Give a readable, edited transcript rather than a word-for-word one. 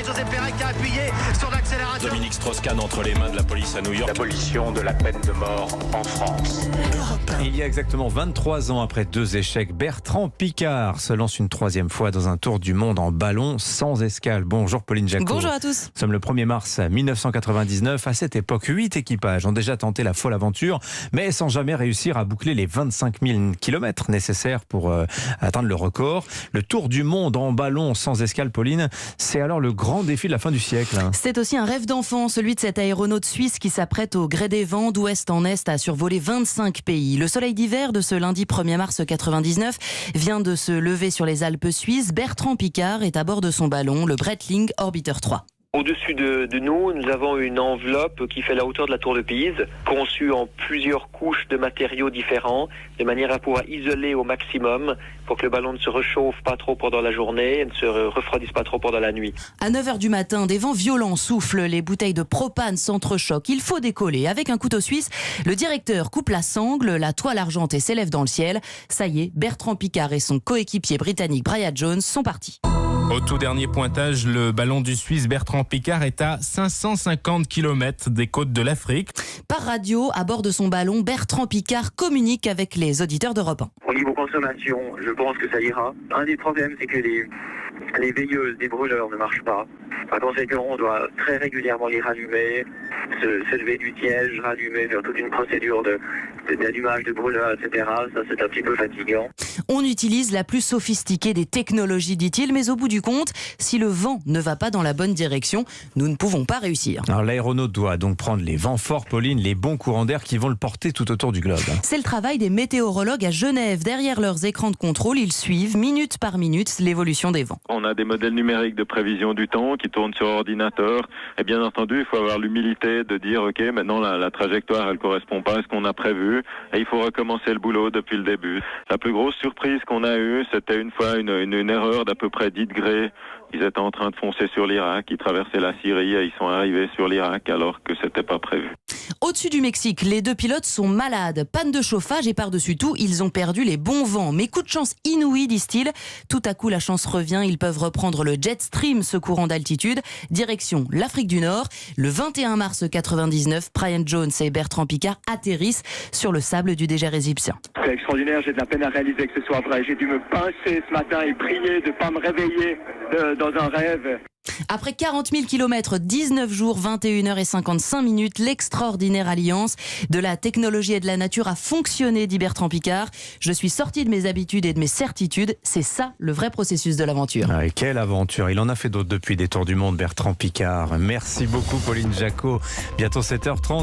Joseph Perrin qui a appuyé sur l'accélérateur. Dominique Strauss-Kahn entre les mains de la police à New York. L'abolition de la peine de mort en France. Il y a exactement 23 ans, après 2 échecs, Bertrand Piccard se lance une 3e fois dans un tour du monde en ballon sans escale. Bonjour Pauline Jacot. Bonjour à tous. Nous sommes le 1er mars 1999. À cette époque, 8 équipages ont déjà tenté la folle aventure, mais sans jamais réussir à boucler les 25 000 km nécessaires pour atteindre le record. Le tour du monde en ballon sans escale, Pauline, c'est alors le grand défi de la fin du siècle. C'est aussi un rêve d'enfant, celui de cet aéronaute suisse qui s'apprête au gré des vents d'ouest en est à survoler 25 pays. Le soleil d'hiver de ce lundi 1er mars 99 vient de se lever sur les Alpes suisses. Bertrand Piccard est à bord de son ballon, le Breitling Orbiter 3. Au-dessus de nous avons une enveloppe qui fait la hauteur de la tour de Pise, conçue en plusieurs couches de matériaux différents, de manière à pouvoir isoler au maximum pour que le ballon ne se réchauffe pas trop pendant la journée et ne se refroidisse pas trop pendant la nuit. À 9h du matin, des vents violents soufflent, les bouteilles de propane s'entrechoquent. Il faut décoller. Avec un couteau suisse, le directeur coupe la sangle, la toile argentée s'élève dans le ciel. Ça y est, Bertrand Piccard et son coéquipier britannique Brian Jones sont partis. Au tout dernier pointage, le ballon du Suisse Bertrand Piccard est à 550 km des côtes de l'Afrique. Par radio, à bord de son ballon, Bertrand Piccard communique avec les auditeurs d'Europe 1. Au niveau consommation, je pense que ça ira. Un des problèmes, c'est que les veilleuses des brûleurs ne marchent pas. Par conséquent, on doit très régulièrement les rallumer, se lever du siège, rallumer, faire toute une procédure d'allumage de brûleurs, etc. Ça, c'est un petit peu fatigant. On utilise la plus sophistiquée des technologies, dit-il, mais au bout du compte, si le vent ne va pas dans la bonne direction, nous ne pouvons pas réussir. Alors l'aéronaute doit donc prendre les vents forts, Pauline, les bons courants d'air qui vont le porter tout autour du globe. C'est le travail des météorologues à Genève. Derrière leurs écrans de contrôle, ils suivent minute par minute l'évolution des vents. On a des modèles numériques de prévision du temps qui tournent sur ordinateur. Et bien entendu, il faut avoir l'humilité de dire ok, maintenant la trajectoire elle correspond pas à ce qu'on a prévu et il faut recommencer le boulot depuis le début. La plus grosse surprise qu'on a eue, c'était une fois une erreur d'à peu près 10 degrés. Ils étaient en train de foncer sur l'Irak, ils traversaient la Syrie et ils sont arrivés sur l'Irak alors que c'était pas prévu. Au-dessus du Mexique, les 2 pilotes sont malades. Panne de chauffage et par-dessus tout, ils ont perdu les bons vents. Mais coup de chance inouï, disent-ils. Tout à coup, la chance revient. Ils peuvent reprendre le jet stream, ce courant d'altitude. Direction l'Afrique du Nord. Le 21 mars 99, Brian Jones et Bertrand Piccard atterrissent sur le sable du désert égyptien. C'est extraordinaire, j'ai de la peine à réaliser que ce soit vrai. J'ai dû me pincer ce matin et prier de ne pas me réveiller dans un rêve. Après 40 000 km, 19 jours, 21h et 55 minutes, l'extraordinaire alliance de la technologie et de la nature a fonctionné, dit Bertrand Piccard. Je suis sorti de mes habitudes et de mes certitudes. C'est ça, le vrai processus de l'aventure. Ah, et quelle aventure. Il en a fait d'autres depuis des tours du monde, Bertrand Piccard. Merci beaucoup, Pauline Jacot. Bientôt 7h30.